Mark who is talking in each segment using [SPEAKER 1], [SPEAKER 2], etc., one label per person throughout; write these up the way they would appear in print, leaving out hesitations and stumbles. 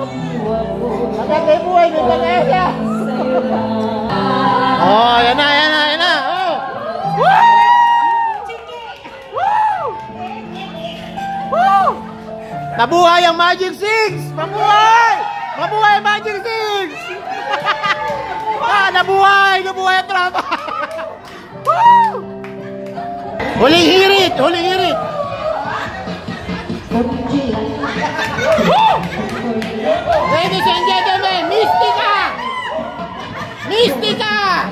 [SPEAKER 1] Agad ay buhay, may pag-asa. Oh, yan na, yan na, yan na. Oh. Woo! Woo! Woo! Nabuhay ang Magic 6! Mabuhay! Mabuhay ang Magic 6! Ah, nabuhay! Nabuhay ang tropa! Woo! Huling hirit! Huling hirit! Woo! Ladies and gentlemen, Mystica! Mystica!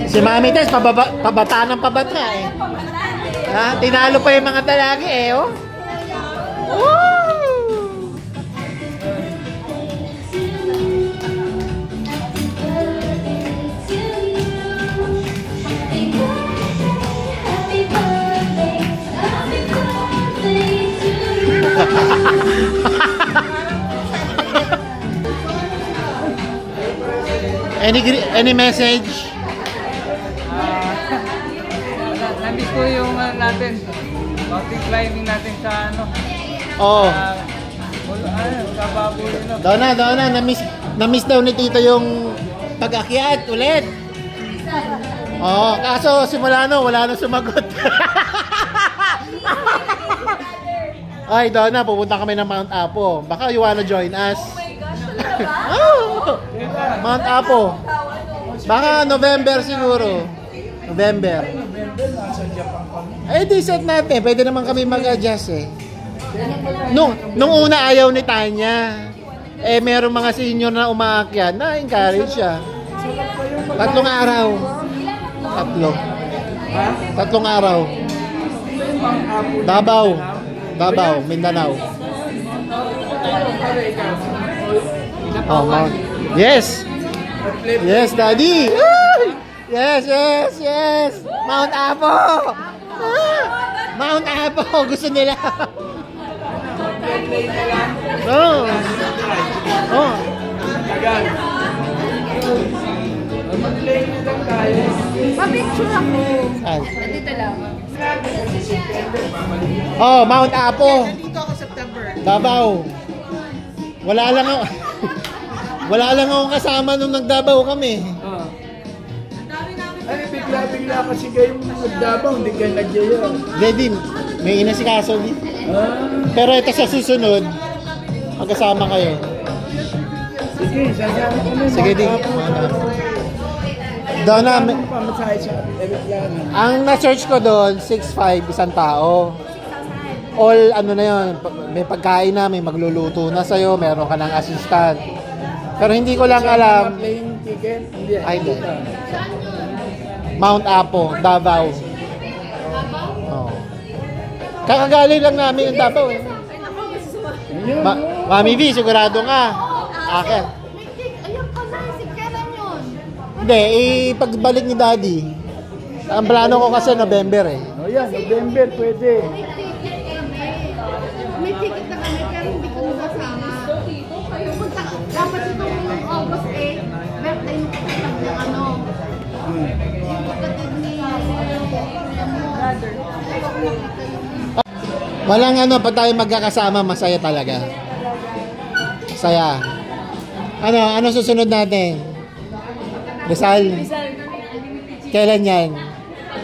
[SPEAKER 1] Si Mami Tess, pabata ng pabata eh. Ha? Tinalo pa yung mga dalagi eh, oh. Woo! Any message?
[SPEAKER 2] Nandito ko yung natin, mountain climbing natin sa ano.
[SPEAKER 1] Oo.
[SPEAKER 2] Sa baboy, no?
[SPEAKER 1] Daw na, na-miss daw ni Tito yung pag-akyat ulit. Oo, kaso simula no, wala nang sumagot. Ay, daw na, pupunta kami ng Mount Apo. Baka you wanna join us? Oh, Mount Apo. Baka November siguro. November. Eh, di set natin. Pwede naman kami mag-adjust eh. Nung una ayaw ni Tanya. Eh, merong mga senior na umaakyat. Na-encourage siya. 3 araw. 3 araw. Davao, Mindanao. Oh, Mount. Yes. Yes, Daddy. Yes. Mount Apo. Mount Apo. Gusto nila. Oh.
[SPEAKER 3] Pa-picture ako. Nandito lang.
[SPEAKER 1] Oh, Mount Apo.
[SPEAKER 3] Nandito ako September.
[SPEAKER 1] Davao. Wala lang akong kasama nung nagdabaw kami.
[SPEAKER 4] Ay, bigla kasi kayong nagdabaw, hindi kayo nagyaya.
[SPEAKER 1] Hindi, may inasikaso din. Pero ito sa susunod, magkasama kayo.
[SPEAKER 4] Sige, sasama kami.
[SPEAKER 1] Sige, di. Doon na, ang na-search ko doon, 6'5", isang tao. All, ano na yun, may pagkain na, may magluluto na sa'yo, meron ka ng assistant. Pero hindi ko lang alam.
[SPEAKER 4] Plane ticket?
[SPEAKER 1] Ay, hindi. Mount Apo, Davao. Oh. Kakagaling lang namin yung Davao eh. Mami V, sigurado nga. Akin.
[SPEAKER 3] Ayun ka na, kailan yun?
[SPEAKER 1] Hindi, pagbalik ni Daddy. Ang plano ko kasi November eh.
[SPEAKER 4] O yan, November pwede.
[SPEAKER 3] May ticket na kami, pero hindi ko kasama. Dapat itong August 8, birthday mo kapatid ng ano. Yung kapatid ni brother.
[SPEAKER 1] Walang ano, pag tayo magkakasama, masaya talaga. Masaya. Ano susunod natin? Rizal? Kailan yan?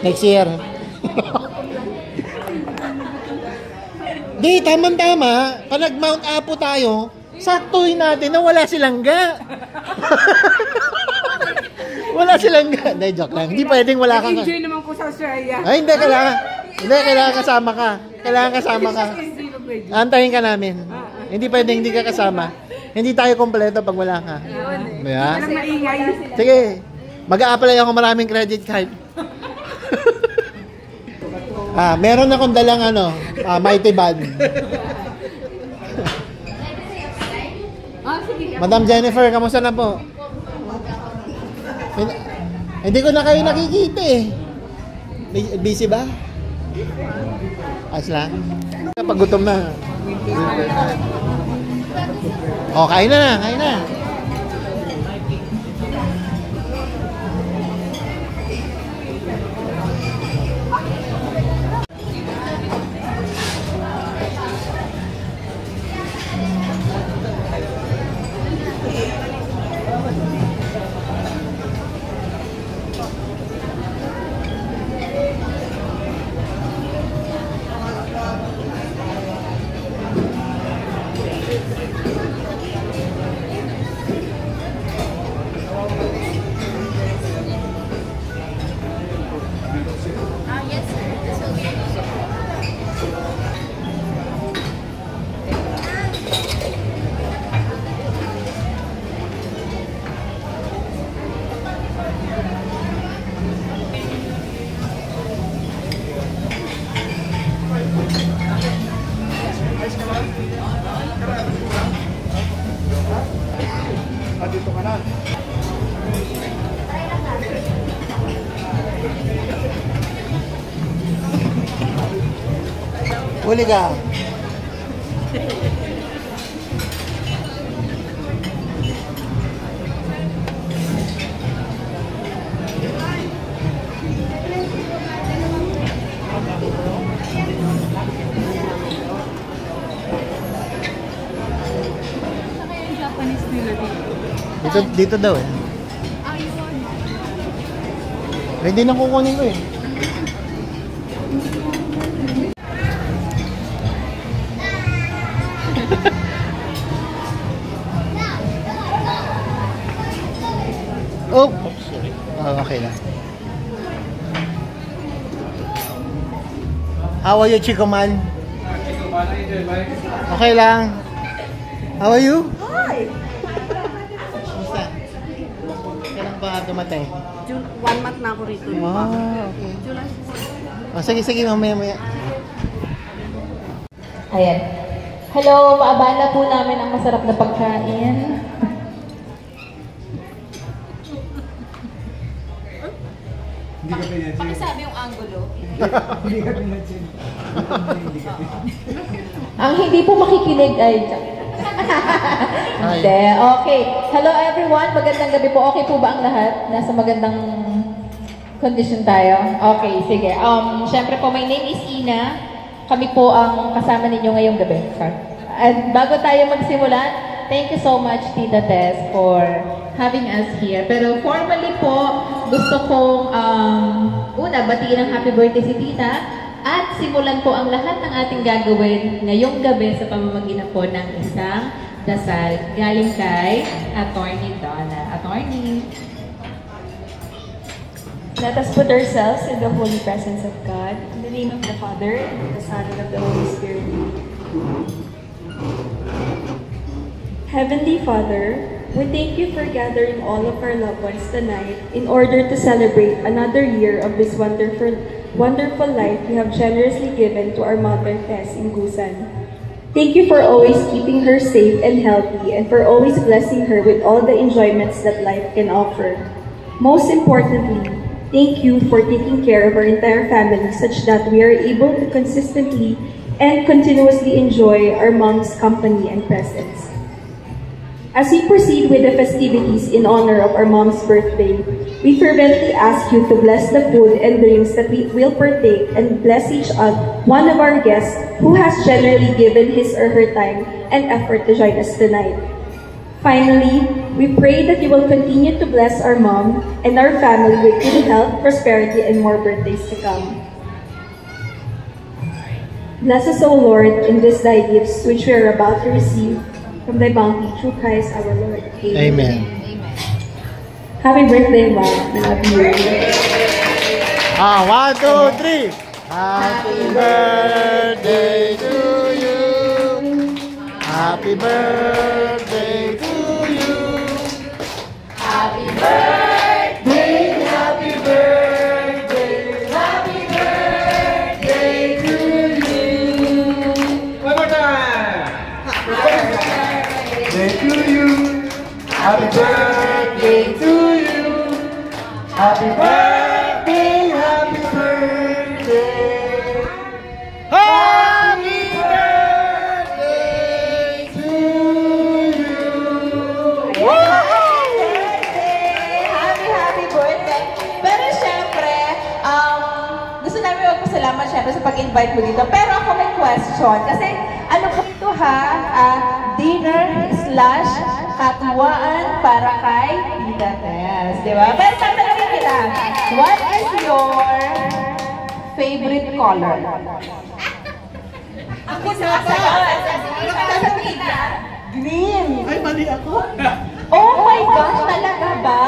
[SPEAKER 1] Next year? Di, tamang-tama. Pag nag-Mount Apo tayo, saktuhin natin na wala silang ga. Wala silang ga. Hindi, joke lang. Hindi pwedeng wala kang...
[SPEAKER 2] Enjoy naman ko sa Australia.
[SPEAKER 1] Ay, hindi, kailangan kasama ka. Kailangan kasama ka. Antayin ka namin. Hindi pwedeng hindi ka kasama. Hindi tayo kompleto pag wala ka. Yeah. Sige. Mag-a-apply ako maraming credit card. Meron akong dalang Mighty Band. Madam Jennifer, kamusta na po? Hindi ko na kayo nakikita eh. Busy ba? Ayos lang. Pag gutom na. Oh, kain na, kain na.
[SPEAKER 4] Dito ka na.
[SPEAKER 1] Huli ka. Dito daw eh. Pwede nang kukunin ko eh. Oh! Oh, okay lang. How are you, Chico Man? Okay lang. How are you?
[SPEAKER 3] Hi!
[SPEAKER 1] Kailan ba dumatay?
[SPEAKER 3] June, 1 month na ako rito.
[SPEAKER 1] Okay.
[SPEAKER 3] July 4.
[SPEAKER 1] Oh, sige, mamaya.
[SPEAKER 5] Ayan. Hello, maabala po namin ang masarap na pagkain.
[SPEAKER 3] Pakisabi yung angulo.
[SPEAKER 5] Ang hindi po makikinig ay... Hindi, okay. Hello everyone, magandang gabi po. Okay po ba ang lahat? Nasa magandang condition tayo? Okay, sige. Siyempre po, my name is Ina. Kami po ang kasama ninyo ngayong gabi. At bago tayo magsimula, thank you so much, Tita Tess, for having us here. Pero formally po, gusto kong una, batiin ang happy birthday si Tita at simulan po ang lahat ng ating gagawin ngayong gabi sa pamamagitan po ng isang dasal galing kay Attorney Donna. Attorney.
[SPEAKER 6] Let us put ourselves in the holy presence of God. In the name of the Father, and of the Son, and of the Holy Spirit. Heavenly Father, we thank you for gathering all of our loved ones tonight in order to celebrate another year of this wonderful life you have generously given to our mother Tess in Gusan. Thank you for always keeping her safe and healthy and for always blessing her with all the enjoyments that life can offer. Most importantly, thank you for taking care of our entire family such that we are able to consistently and continuously enjoy our mom's company and presence. As we proceed with the festivities in honor of our mom's birthday, we fervently ask you to bless the food and drinks that we will partake and bless each one of our guests who has generally given his or her time and effort to join us tonight. Finally, we pray that you will continue to bless our mom and our family with good health, prosperity, and more birthdays to come. Bless us, O Lord, in these thy gifts which we are about to receive from thy bounty through Christ our Lord.
[SPEAKER 1] Amen.
[SPEAKER 6] Happy birthday, Mom. Happy birthday.
[SPEAKER 1] 1, 2, 3. Happy birthday to you. Happy birthday to you. Happy birthday, happy birthday, happy birthday to you.
[SPEAKER 4] One more time. Happy birthday to you. Happy birthday to you.
[SPEAKER 7] Happy birthday, happy birthday. Happy birthday to you.
[SPEAKER 5] Happy birthday! Pero syempre, gusto namin magpasalamat syempre sa pag-invite mo dito. Pero ako may question. Kasi ano po ito ha? Dinner/katuwaan para kay Tita Tess. Di ba? Pero tatanungin kita, what is your favorite color? Ako sasabihin na. Green.
[SPEAKER 1] Ay, mali ako.
[SPEAKER 5] Oh my gosh, talaga ba?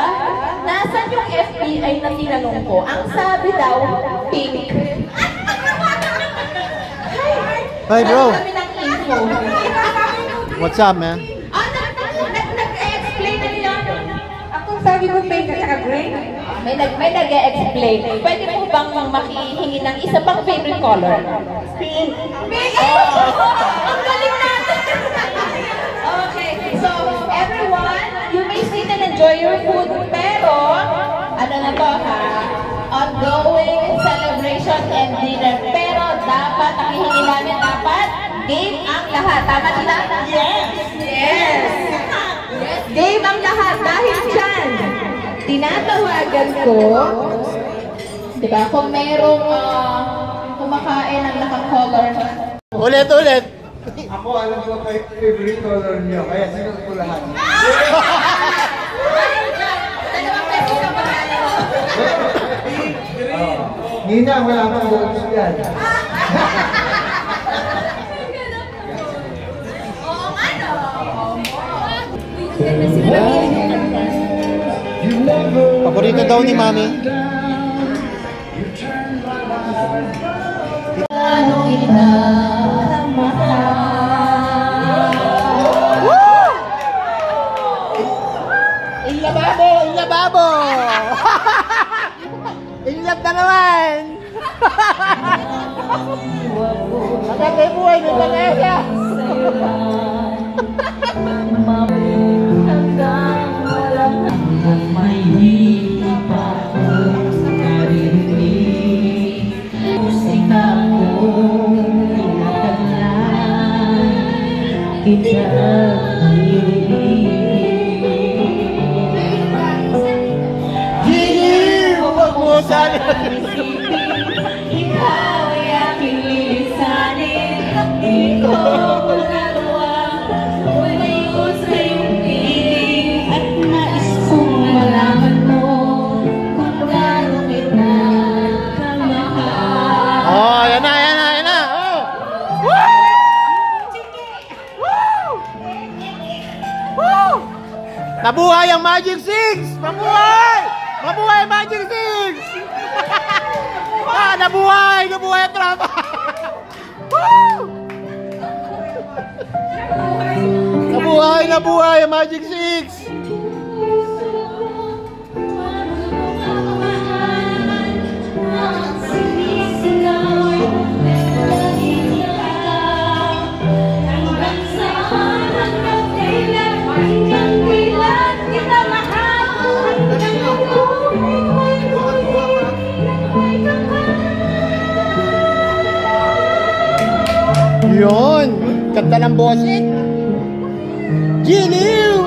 [SPEAKER 5] Nasaan yung FBI na tinanong ko? Ang sabi daw, pink.
[SPEAKER 1] Hi, bro.
[SPEAKER 5] Kami ng info.
[SPEAKER 1] What's up, man?
[SPEAKER 5] Nag-explain na nila.
[SPEAKER 3] Ako sabi ko pink at saka green.
[SPEAKER 5] May nag-explain. Pwede po bang makihingi ng isa pang favorite color?
[SPEAKER 3] Pink.
[SPEAKER 5] Pink! Ang galing natin! Okay, so everyone, you may sit and enjoy your food, pero ano na to ha? Ongoing celebration and dinner. Pero dapat, ang hihingi namin dapat, game ang lahat. Tama sila? Yes! Yes! Game ang lahat. Dahil dyan, tinatawagan ko, di ba, kung merong kumakain ng naka-color.
[SPEAKER 1] Ulit.
[SPEAKER 7] Ako, alam ko favorite color niyo, kaya sinunod ko lahat. Nina, wala kang bonus yan.
[SPEAKER 1] Paborito daw ni Mami. Ilababo! Inlab na naman! Magandang buhay ng Vanessa!
[SPEAKER 8] May hirap ako narinig, musika ko tinatalan,
[SPEAKER 1] Giliw! Huwag mo sana!
[SPEAKER 8] ikaw ay aking lilisanin, di ko magagawa, malayo sa iyong piling, at nais kong malaman mo kung gaano kita kamahal.
[SPEAKER 1] Oh, yan na! Oh! Woo! Nabuhay ang Magic 6! Mabuhay! Mabuhay ang Magic 6! Nabuhay ang tropa! Woo! Nabuhay ang Magic 6! Yun! Ganda ng boses! Giliw!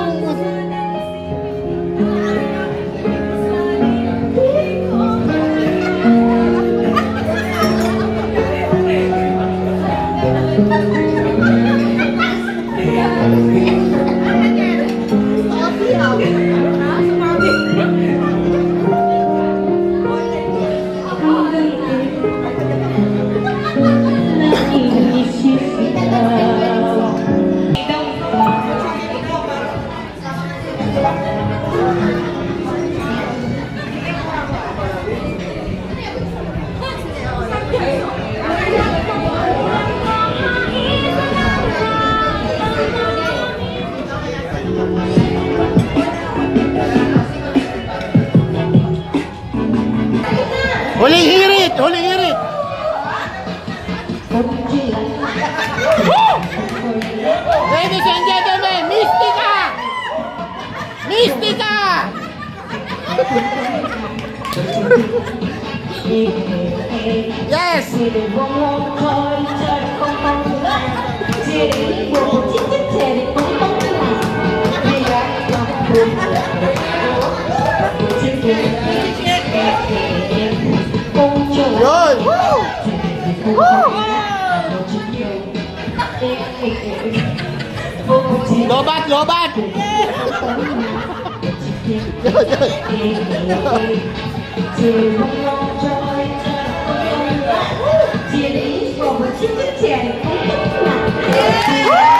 [SPEAKER 1] Huling hirit! Huling hirit! Ladies and gentlemen, Mystica! Mystica! Yes! Yun! Lobat! Lobat! Yun!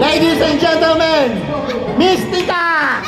[SPEAKER 1] Ladies and gentlemen, Mystica!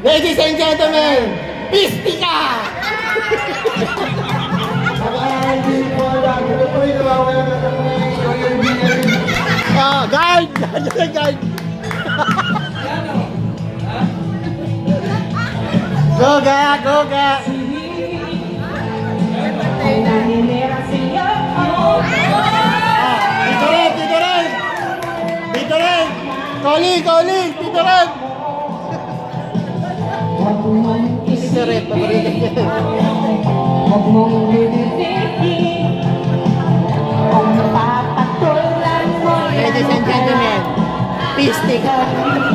[SPEAKER 1] Ladies and gentlemen, Mystica! Guide! Guide! Go ga! Go ga! Dito rin! Dito rin! Dito rin! Calling! Calling! Dito rin! Dito rin! Pabarikan niya. Ladies and gentlemen, Mystica!